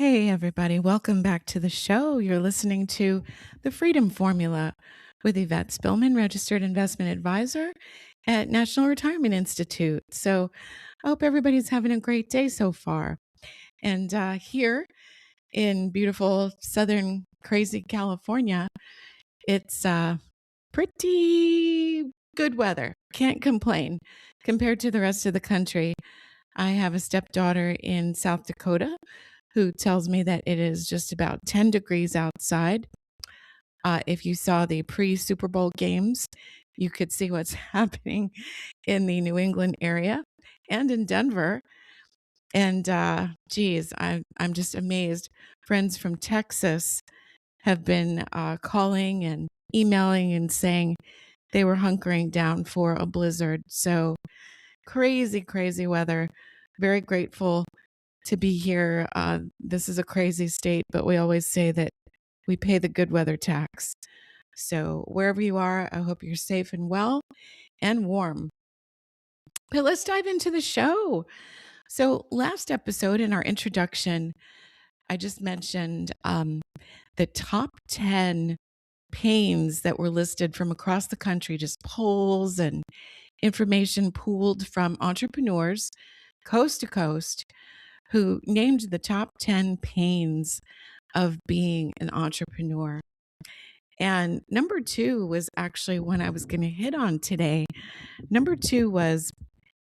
Hey, everybody, welcome back to the show. You're listening to The Freedom Formula with Yvette Spillman, registered investment advisor at National Retirement Institute. So, I hope everybody's having a great day so far. And here in beautiful Southern crazy California, it's pretty good weather. Can't complain compared to the rest of the country. I have a stepdaughter in South Dakota who tells me that it is just about 10 degrees outside. If you saw the pre Super Bowl games, you could see what's happening in the New England area and in Denver. And geez, I'm just amazed. Friends from Texas have been calling and emailing and saying they were hunkering down for a blizzard. So crazy, crazy weather. Very grateful to be here. This is a crazy state, but we always say that we pay the good weather tax. So wherever you are, I hope you're safe and well and warm. But let's dive into the show. So last episode in our introduction, I just mentioned the top 10 pains that were listed from across the country, just polls and information pooled from entrepreneurs coast to coast who named the top 10 pains of being an entrepreneur. And number two was actually one I was going to hit on today. Number two was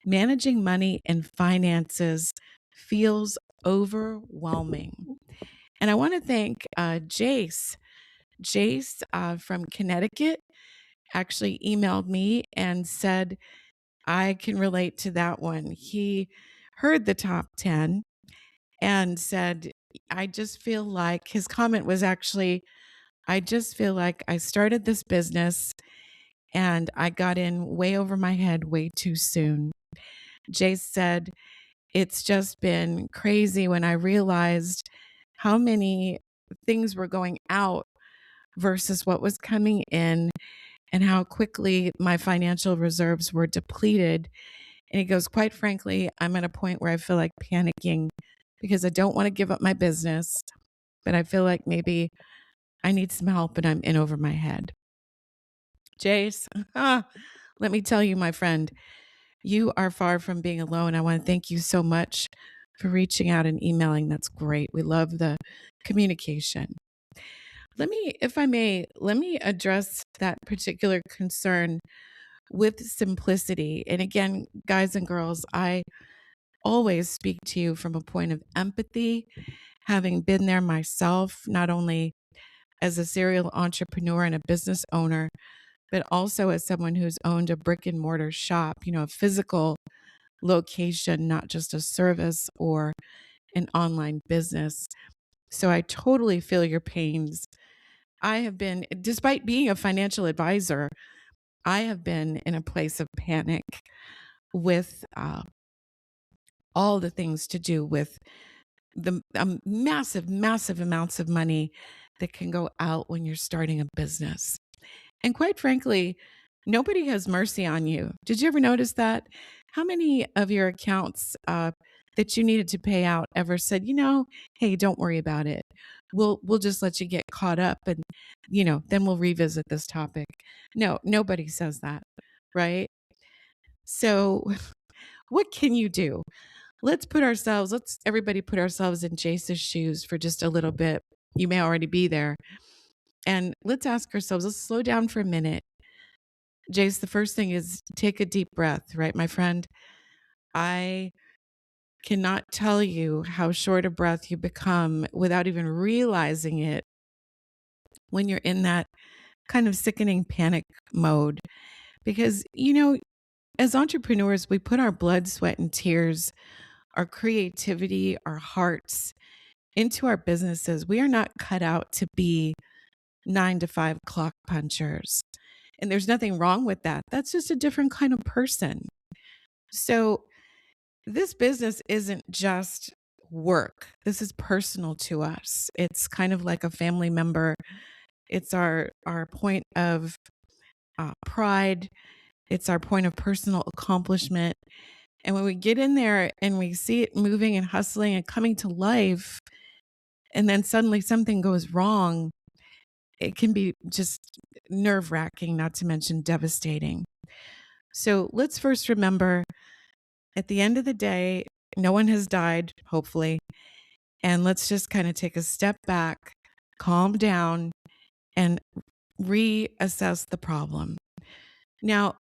managing money and finances feels overwhelming. And I want to thank Jace. Jace from Connecticut actually emailed me and said, I can relate to that one. He heard the top 10 and said, I just feel like his comment was actually, I just feel like I started this business and I got in way over my head way too soon. Jace said, it's just been crazy when I realized how many things were going out versus what was coming in and how quickly my financial reserves were depleted. And he goes, quite frankly, I'm at a point where I feel like panicking because I don't want to give up my business, but I feel like maybe I need some help and I'm in over my head. Jace, let me tell you, my friend, you are far from being alone. I want to thank you so much for reaching out and emailing. That's great. We love the communication. Let me, if I may, let me address that particular concern with simplicity. And again, guys and girls, I always speak to you from a point of empathy, having been there myself, not only as a serial entrepreneur and a business owner, but also as someone who's owned a brick and mortar shop, a physical location, not just a service or an online business. So I totally feel your pains. I have been, despite being a financial advisor, I have been in a place of panic with all the things to do with the massive, massive amounts of money that can go out when you're starting a business. And quite frankly, nobody has mercy on you. Did you ever notice that? How many of your accounts that you needed to pay out ever said, hey, don't worry about it. We'll just let you get caught up and then we'll revisit this topic. No, nobody says that, right? So what can you do? Let's everybody put ourselves in Jace's shoes for just a little bit. You may already be there. And let's ask ourselves, let's slow down for a minute. Jace, the first thing is take a deep breath, right, my friend? I cannot tell you how short a breath you become without even realizing it when you're in that kind of sickening panic mode. Because, as entrepreneurs, we put our blood, sweat, and tears, our creativity, our hearts into our businesses. We are not cut out to be 9 to 5 clock punchers. And there's nothing wrong with that. That's just a different kind of person. So this business isn't just work. This is personal to us. It's kind of like a family member. It's our point of pride. It's our point of personal accomplishment. And when we get in there and we see it moving and hustling and coming to life, and then suddenly something goes wrong, it can be just nerve-wracking, not to mention devastating. So let's first remember, at the end of the day, no one has died, hopefully. And let's just kind of take a step back, calm down, and reassess the problem. Now,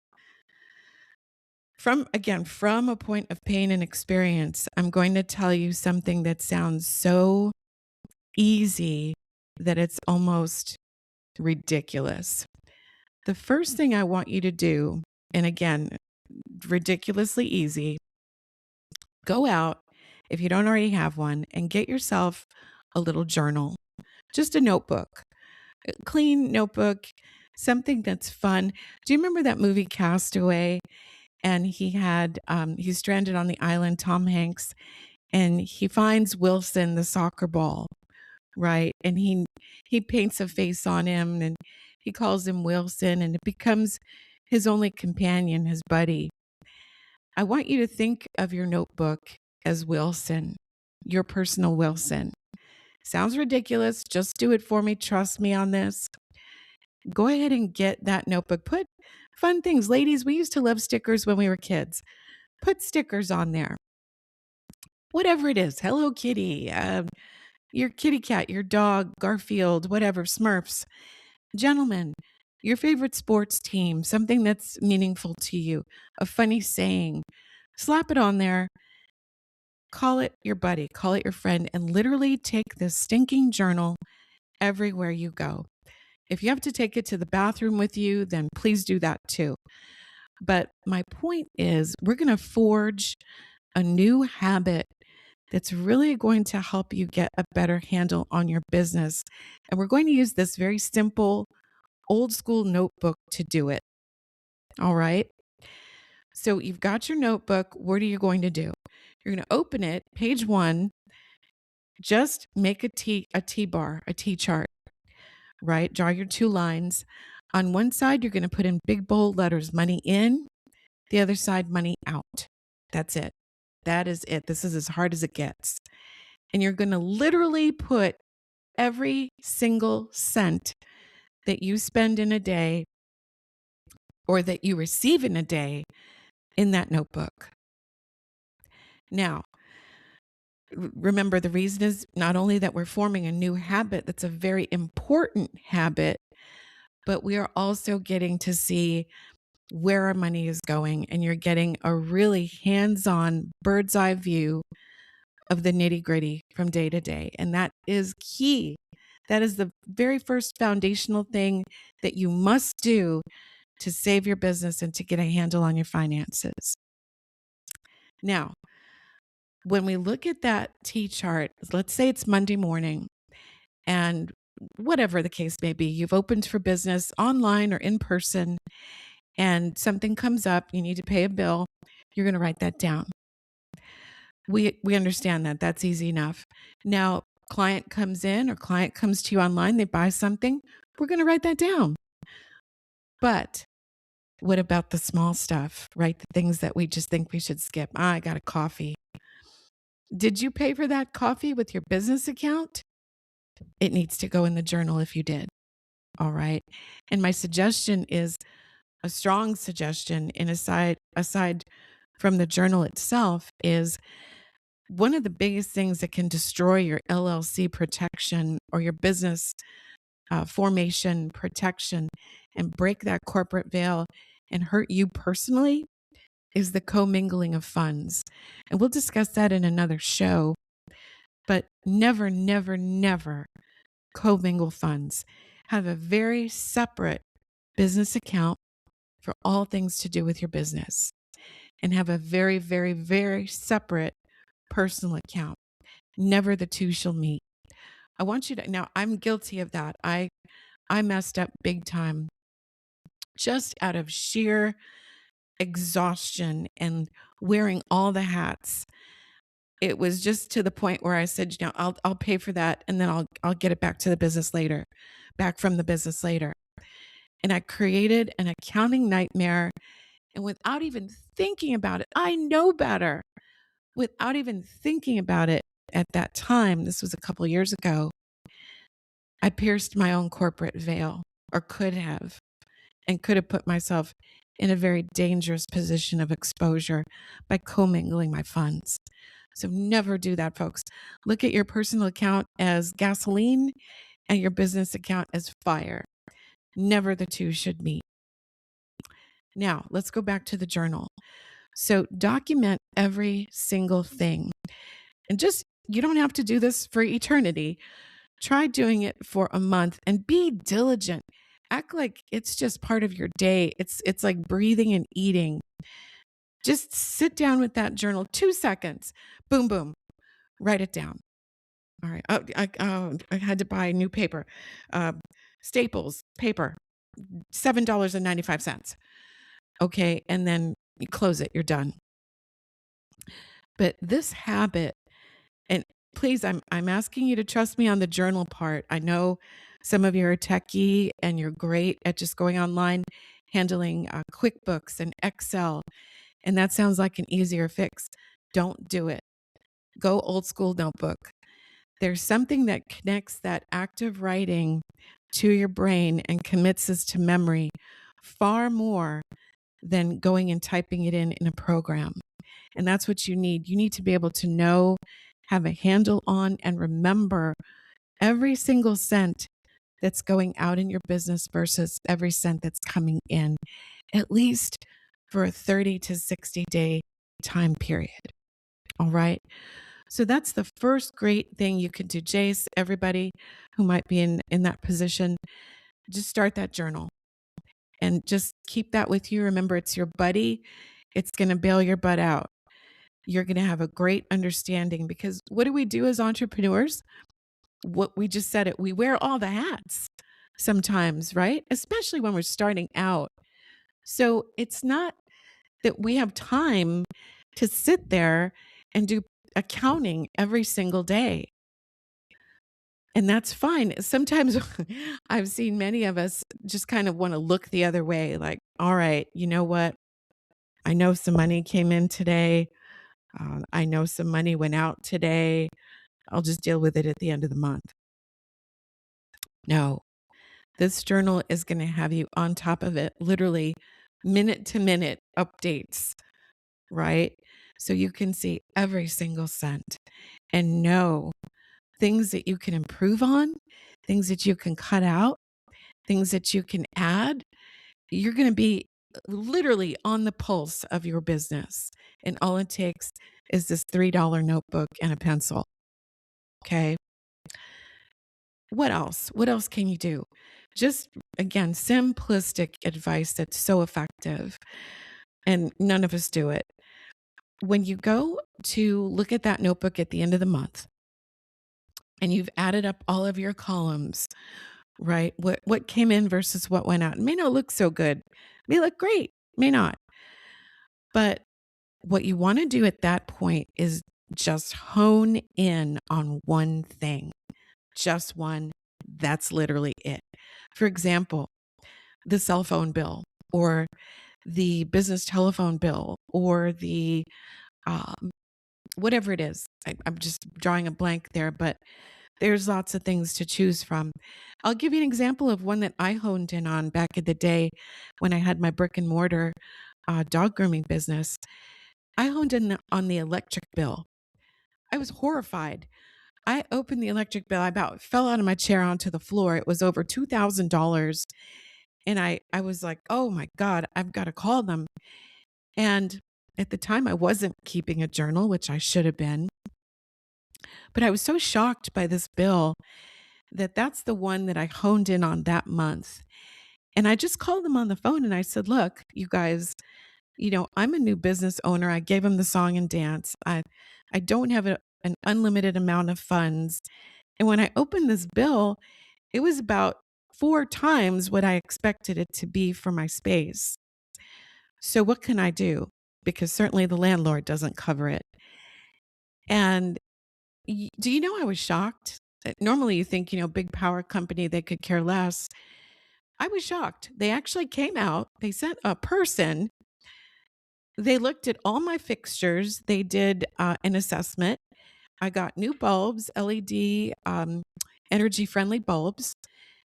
from a point of pain and experience, I'm going to tell you something that sounds so easy that it's almost ridiculous. The first thing I want you to do, and again, ridiculously easy, go out, if you don't already have one, and get yourself a little journal, just a notebook, a clean notebook, something that's fun. Do you remember that movie Castaway? And he's stranded on the island, Tom Hanks, and he finds Wilson, the soccer ball, right? And he paints a face on him and he calls him Wilson, and it becomes his only companion, his buddy. I want you to think of your notebook as Wilson, your personal Wilson. Sounds ridiculous. Just do it for me. Trust me on this. Go ahead and get that notebook. Put fun things. Ladies, we used to love stickers when we were kids. Put stickers on there. Whatever it is, Hello Kitty, your kitty cat, your dog, Garfield, whatever, Smurfs. Gentlemen, your favorite sports team, something that's meaningful to you, a funny saying. Slap it on there. Call it your buddy, call it your friend, and literally take this stinking journal everywhere you go. If you have to take it to the bathroom with you, then please do that too. But my point is, we're going to forge a new habit that's really going to help you get a better handle on your business. And we're going to use this very simple, old school notebook to do it. All right. So you've got your notebook. What are you going to do? You're going to open it, page 1. Just make a T bar, a T chart, right? Draw your 2 lines. On one side, you're going to put in big bold letters, money in, the other side, money out. That's it. That is it. This is as hard as it gets. And you're going to literally put every single cent that you spend in a day or that you receive in a day in that notebook. Now, remember, the reason is not only that we're forming a new habit that's a very important habit, but we are also getting to see where our money is going, and you're getting a really hands-on bird's eye view of the nitty-gritty from day to day. And that is key. That is the very first foundational thing that you must do to save your business and to get a handle on your finances. Now, when we look at that T chart, let's say it's Monday morning, and whatever the case may be, you've opened for business online or in person, and something comes up, you need to pay a bill, you're going to write that down. We understand that. That's easy enough. Now, client comes in or client comes to you online, they buy something, we're going to write that down. But what about the small stuff, right? The things that we just think we should skip. I got a coffee. Did you pay for that coffee with your business account? It needs to go in the journal if you did. All right. And my suggestion is a strong suggestion, and aside from the journal itself, is one of the biggest things that can destroy your LLC protection or your business formation protection and break that corporate veil and hurt you personally is the commingling of funds. And we'll discuss that in another show. But never, never, never commingle funds. Have a very separate business account for all things to do with your business, and have a very, very, very separate personal account. Never the two shall meet. I want you to, now I'm guilty of that. I messed up big time just out of sheer exhaustion and wearing all the hats. It was just to the point where I said, I'll pay for that, and then I'll get it back from the business later. And I created an accounting nightmare, and without even thinking about it, I know better. Without even thinking about it, at that time, this was a couple years ago, I pierced my own corporate veil, or could have, and could have put myself in a very dangerous position of exposure by commingling my funds. So never do that, folks. Look at your personal account as gasoline and your business account as fire. Never the two should meet. Now, let's go back to the journal. So document every single thing. And just, you don't have to do this for eternity. Try doing it for a month and be diligent. Act like it's just part of your day. It's like breathing and eating. Just sit down with that journal, 2 seconds. Boom, boom. Write it down. All right. I had to buy new paper. Staples paper, $7.95. Okay. And then you close it. You're done. But this habit, and please, I'm asking you to trust me on the journal part. I know some of you are techie and you're great at just going online, handling QuickBooks and Excel, and that sounds like an easier fix. Don't do it. Go old school notebook. There's something that connects that active writing to your brain and commits us to memory far more than going and typing it in a program. And that's what you need. You need to be able to know, have a handle on, and remember every single cent that's going out in your business versus every cent that's coming in, at least for a 30 to 60 day time period. All right. So that's the first great thing you can do. Jace, everybody who might be in that position, just start that journal and just keep that with you. Remember, it's your buddy. It's going to bail your butt out. You're going to have a great understanding, because what do we do as entrepreneurs? What we just said it, we wear all the hats sometimes, right? Especially when we're starting out. So it's not that we have time to sit there and do accounting every single day. And that's fine. Sometimes I've seen many of us just kind of want to look the other way, like, all right, you know what? I know some money came in today. I know some money went out today. I'll just deal with it at the end of the month. No, this journal is going to have you on top of it, literally minute to minute updates, right? So you can see every single cent and know things that you can improve on, things that you can cut out, things that you can add. You're going to be literally on the pulse of your business. And all it takes is this $3 notebook and a pencil. Okay. What else? What else can you do? Just, again, simplistic advice that's so effective. And none of us do it. When you go to look at that notebook at the end of the month and you've added up all of your columns, right? What came in versus what went out. It may not look so good. It may look great, may not. But what you want to do at that point is just hone in on one thing. Just one. That's literally it. For example, the cell phone bill, or the business telephone bill, or the whatever it is. I'm just drawing a blank there, but there's lots of things to choose from. I'll give you an example of one that I honed in on back in the day when I had my brick and mortar dog grooming business. I honed in on the electric bill. I was horrified. I opened the electric bill. I about fell out of my chair onto the floor. It was over $2,000. And I was like, oh my God, I've got to call them. And at the time, I wasn't keeping a journal, which I should have been. But I was so shocked by this bill that that's the one that I honed in on that month. And I just called them on the phone and I said, look, you guys, I'm a new business owner. I gave them the song and dance. I don't have an unlimited amount of funds. And when I opened this bill, it was about 4 times what I expected it to be for my space. So what can I do? Because certainly the landlord doesn't cover it. And do you know, I was shocked. Normally you think, big power company, they could care less. I was shocked. They actually came out, they sent a person, they looked at all my fixtures, they did an assessment. I got new bulbs, LED, energy friendly bulbs.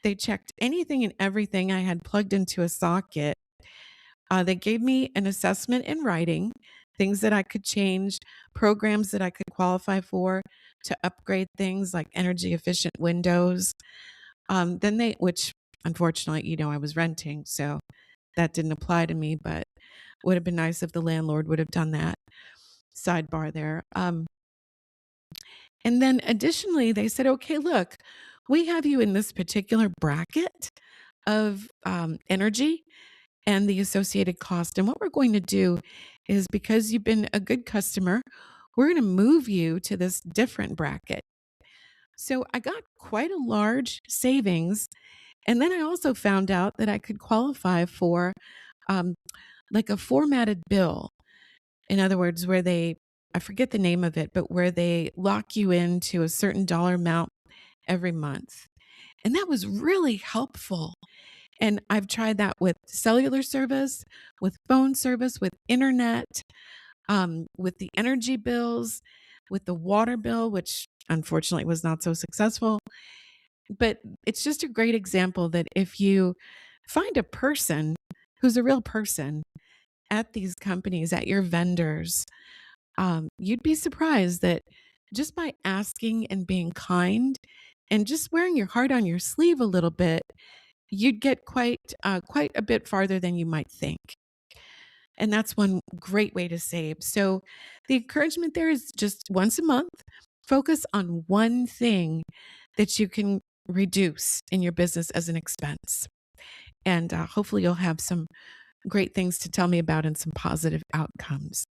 They checked anything and everything I had plugged into a socket. They gave me an assessment in writing, things that I could change, programs that I could qualify for to upgrade things like energy efficient windows. Which unfortunately, I was renting, so that didn't apply to me, but would have been nice if the landlord would have done that. Sidebar there. And then additionally, they said, okay, look, we have you in this particular bracket of energy and the associated cost. And what we're going to do is, because you've been a good customer, we're going to move you to this different bracket. So I got quite a large savings. And then I also found out that I could qualify for um, like a formatted bill. In other words, I forget the name of it, but where they lock you into a certain dollar amount every month. And that was really helpful. And I've tried that with cellular service, with phone service, with internet, with the energy bills, with the water bill, which unfortunately was not so successful. But it's just a great example that if you find a person who's a real person at these companies, at your vendors, you'd be surprised that just by asking and being kind and just wearing your heart on your sleeve a little bit, you'd get quite a bit farther than you might think. And that's one great way to save. So the encouragement there is just once a month, focus on one thing that you can reduce in your business as an expense. And hopefully you'll have some great things to tell me about and some positive outcomes.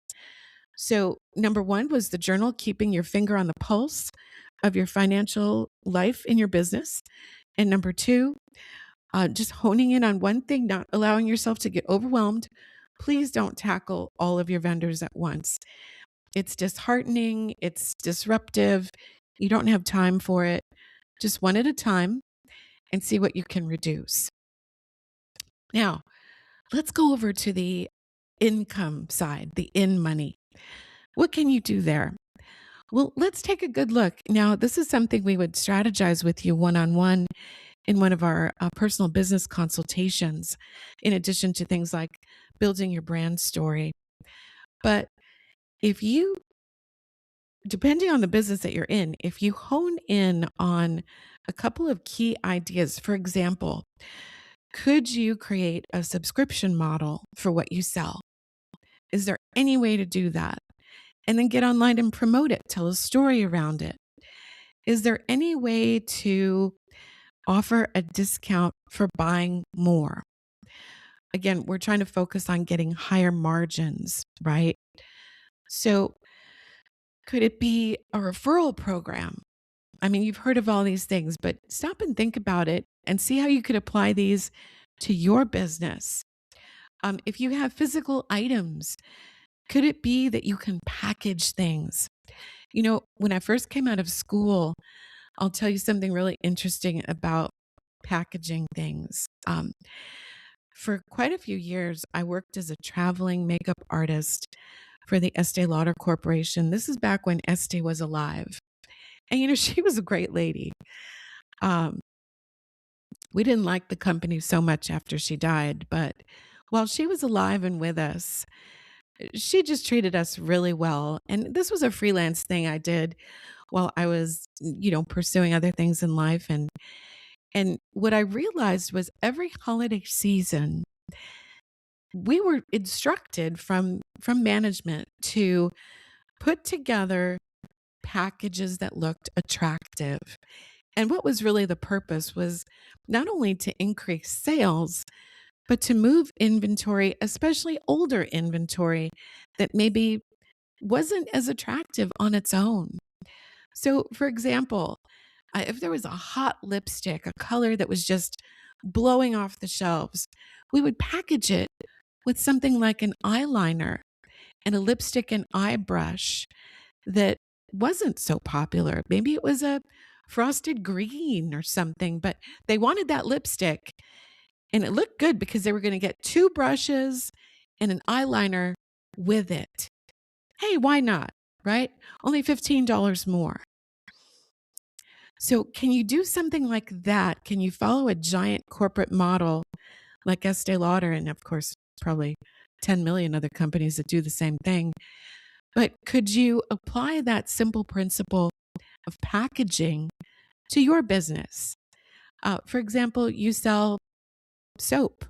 So, number one was the journal, keeping your finger on the pulse of your financial life in your business. And number two, just honing in on one thing, not allowing yourself to get overwhelmed. Please don't tackle all of your vendors at once. It's disheartening, it's disruptive. You don't have time for it. Just one at a time and see what you can reduce. Now, let's go over to the income side, the in money. What can you do there? Well, let's take a good look. Now, this is something we would strategize with you one on one in one of our personal business consultations, in addition to things like building your brand story. But if you, depending on the business that you're in, if you hone in on a couple of key ideas, for example, could you create a subscription model for what you sell? Is there any way to do that? And then get online and promote it, tell a story around it. Is there any way to offer a discount for buying more? Again, we're trying to focus on getting higher margins, right? So, could it be a referral program? I mean, you've heard of all these things, but stop and think about it and see how you could apply these to your business. If you have physical items, could it be that you can package things? When I first came out of school, I'll tell you something really interesting about packaging things. For quite a few years, I worked as a traveling makeup artist for the Estee Lauder Corporation. This is back when Estee was alive. And, she was a great lady. Um, we didn't like the company so much after she died, but while she was alive and with us, she just treated us really well. And this was a freelance thing I did while I was, pursuing other things in life. And what I realized was every holiday season, we were instructed from management to put together packages that looked attractive. And what was really the purpose was not only to increase sales, but to move inventory, especially older inventory that maybe wasn't as attractive on its own. So, for example, if there was a hot lipstick, a color that was just blowing off the shelves, we would package it with something like an eyeliner and a lipstick and eye brush that wasn't so popular. Maybe it was a frosted green or something, but they wanted that lipstick. And it looked good because they were going to get two brushes and an eyeliner with it. Hey, why not? right? Only $15 more. So, can you do something like that? Can you follow a giant corporate model like Estee Lauder, and of course, probably 10 million other companies that do the same thing? But could you apply that simple principle of packaging to your business? For example, you sell soap.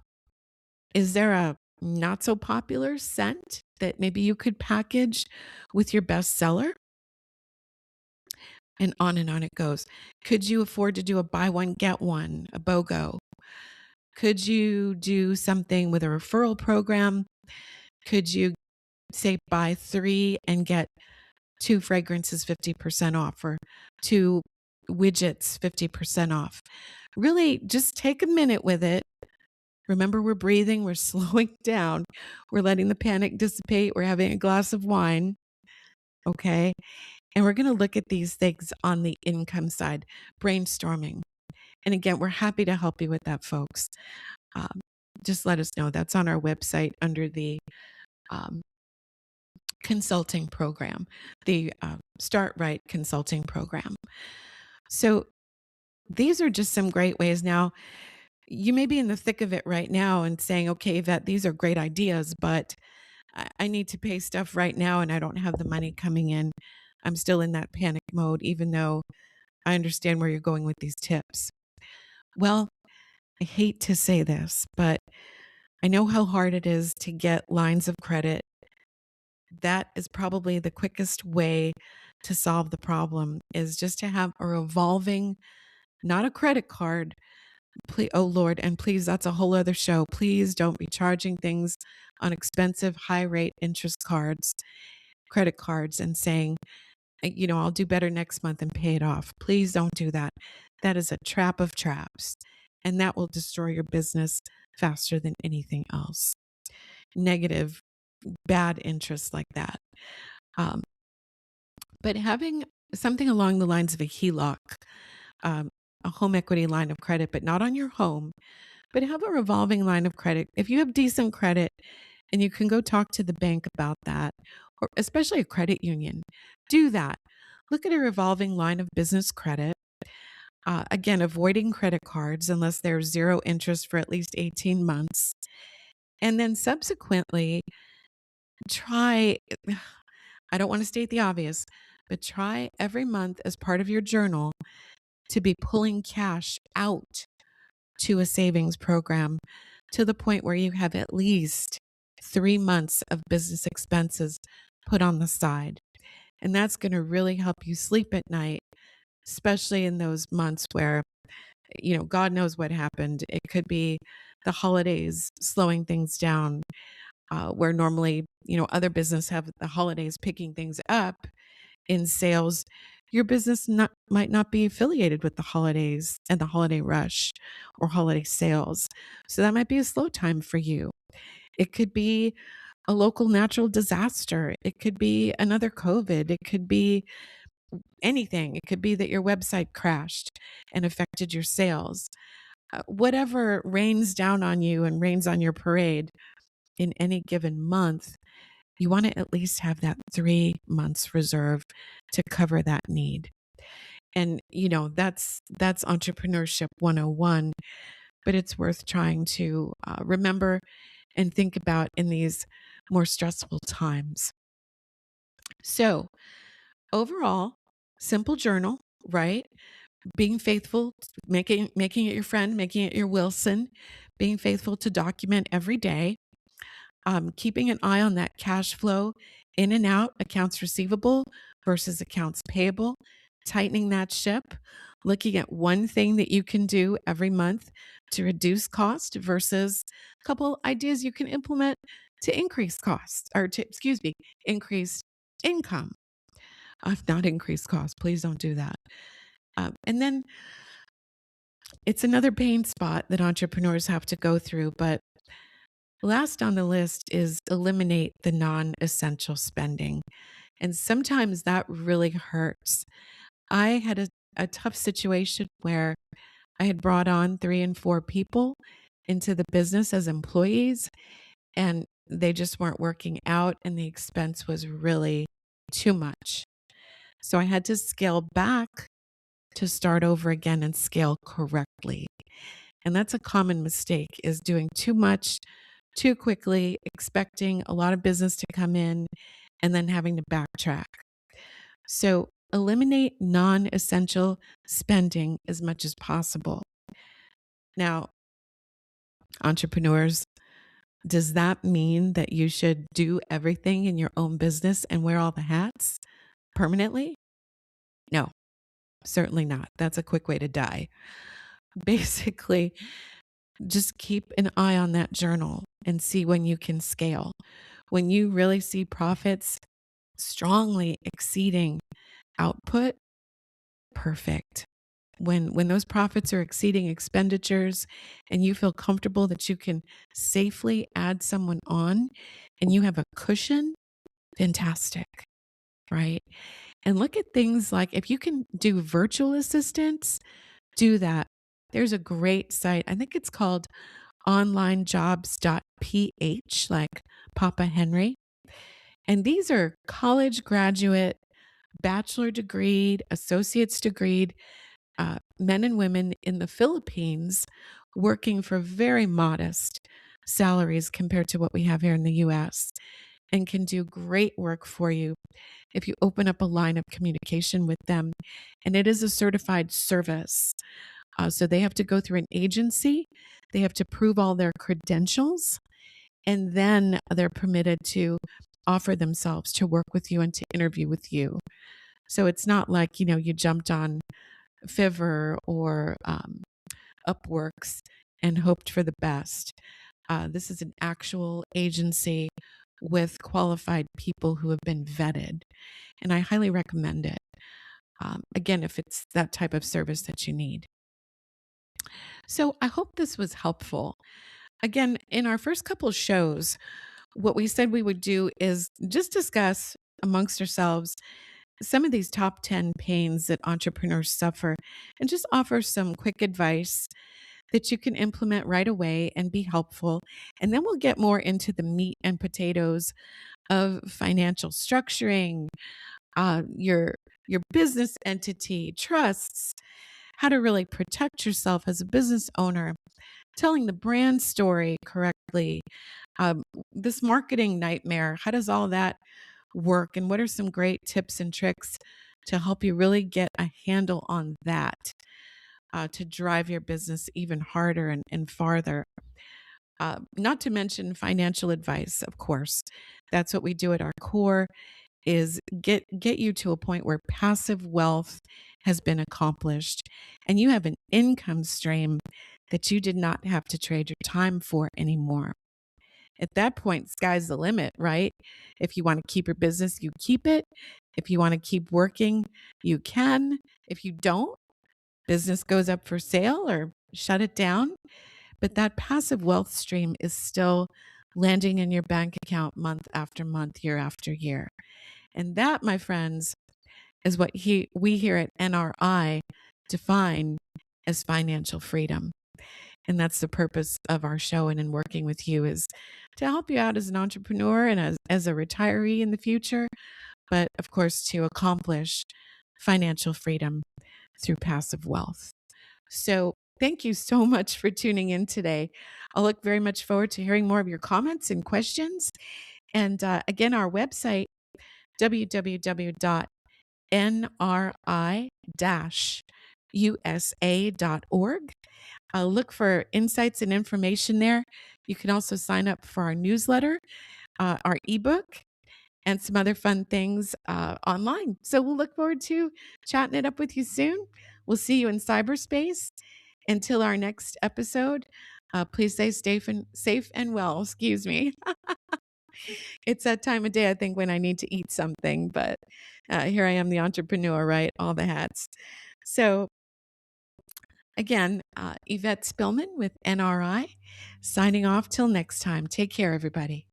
Is there a not so popular scent that maybe you could package with your bestseller? And on it goes. Could you afford to do a buy one, get one, a BOGO? Could you do something with a referral program? Could you say buy three and get two fragrances 50% off, or two widgets 50% off? Really just take a minute with it. Remember, we're breathing, we're slowing down, we're letting the panic dissipate, we're having a glass of wine, okay? And we're going to look at these things on the income side, brainstorming. And again, we're happy to help you with that, folks. Um, just let us know. That's on our website under the um, consulting program, the Start Right consulting program. So these are just some great ways. Now, you may be in the thick of it right now and saying, okay, Yvette, these are great ideas, but I need to pay stuff right now and I don't have the money coming in. I'm still in that panic mode, even though I understand where you're going with these tips. Well, I hate to say this, but I know how hard it is to get lines of credit. That is probably the quickest way to solve the problem, is just to have a revolving, not a credit card. Please, oh Lord, and please, that's a whole other show. Please don't be charging things on expensive, high rate interest cards, credit cards, and saying, I'll do better next month and pay it off. Please don't do that. That is a trap of traps, and that will destroy your business faster than anything else. Negative, bad interest like that. Um, but having something along the lines of a HELOC, a home equity line of credit, but not on your home, but have a revolving line of credit. If you have decent credit and you can go talk to the bank about that, or especially a credit union, do that. Look at a revolving line of business credit. Again, avoiding credit cards unless there's zero interest for at least 18 months. And then subsequently, try, I don't want to state the obvious, but try every month as part of your journal to be pulling cash out to a savings program to the point where you have at least 3 months of business expenses put on the side. And that's going to really help you sleep at night, especially in those months where, God knows what happened. It could be the holidays slowing things down, where normally, other business have the holidays picking things up in sales. Your business might not be affiliated with the holidays and the holiday rush or holiday sales. So that might be a slow time for you. It could be a local natural disaster. It could be another COVID. It could be anything. It could be that your website crashed and affected your sales. Whatever rains down on you and rains on your parade in any given month, you want to at least have that 3 months reserve to cover that need. And that's entrepreneurship 101, but it's worth trying to remember and think about in these more stressful times. So overall, simple journal, right? Being faithful, making it your friend, making it your Wilson, being faithful to document every day, keeping an eye on that cash flow in and out, accounts receivable versus accounts payable, tightening that ship, looking at one thing that you can do every month to reduce cost versus a couple ideas you can implement to increase costs, or increase income. If not increase costs, please don't do that. And then it's another pain spot that entrepreneurs have to go through, but last on the list is eliminate the non-essential spending. And sometimes that really hurts. I had a tough situation where I had brought on 3 and 4 people into the business as employees, and they just weren't working out, and the expense was really too much. So I had to scale back to start over again and scale correctly. And that's a common mistake, is doing too much too quickly, expecting a lot of business to come in and then having to backtrack. So eliminate non-essential spending as much as possible. Now, entrepreneurs, does that mean that you should do everything in your own business and wear all the hats permanently? No, certainly not. That's a quick way to die. Basically, just keep an eye on that journal and see when you can scale. When you really see profits strongly exceeding output, perfect. When those profits are exceeding expenditures and you feel comfortable that you can safely add someone on and you have a cushion, fantastic, right? And look at things like, if you can do virtual assistants, do that. There's a great site. I think it's called onlinejobs.ph, like Papa Henry. And these are college graduate, bachelor degreed, associate's degreed men and women in the Philippines working for very modest salaries compared to what we have here in the US, and can do great work for you if you open up a line of communication with them. And it is a certified service. So they have to go through an agency, they have to prove all their credentials, and then they're permitted to offer themselves to work with you and to interview with you. So it's not like, you jumped on Fiverr or Upworks and hoped for the best. This is an actual agency with qualified people who have been vetted, and I highly recommend it. Again, if it's that type of service that you need. So I hope this was helpful. Again, in our first couple of shows, what we said we would do is just discuss amongst ourselves some of these top 10 pains that entrepreneurs suffer and just offer some quick advice that you can implement right away and be helpful. And then we'll get more into the meat and potatoes of financial structuring, your business entity, trusts, how to really protect yourself as a business owner, telling the brand story correctly, this marketing nightmare, how does all that work? And what are some great tips and tricks to help you really get a handle on that, to drive your business even harder and farther? Not to mention financial advice, of course. That's what we do at our core, is get you to a point where passive wealth has been accomplished and you have an income stream that you did not have to trade your time for anymore. At that point, sky's the limit, right? If you want to keep your business, you keep it. If you want to keep working, you can. If you don't, business goes up for sale or shut it down. But that passive wealth stream is still landing in your bank account month after month, year after year. And that, my friends, is what we here at NRI define as financial freedom. And that's the purpose of our show and in working with you, is to help you out as an entrepreneur and as a retiree in the future, but of course to accomplish financial freedom through passive wealth. So thank you so much for tuning in today. I'll look very much forward to hearing more of your comments and questions. And again, our website, www.nri-usa.org. Look for insights and information there. You can also sign up for our newsletter, our ebook, and some other fun things online. So we'll look forward to chatting it up with you soon. We'll see you in cyberspace. Until our next episode, please stay safe and well. Excuse me. It's that time of day, I think, when I need to eat something, but here I am, the entrepreneur, right? All the hats. So again, Yvette Spillman with NRI, signing off till next time. Take care, everybody.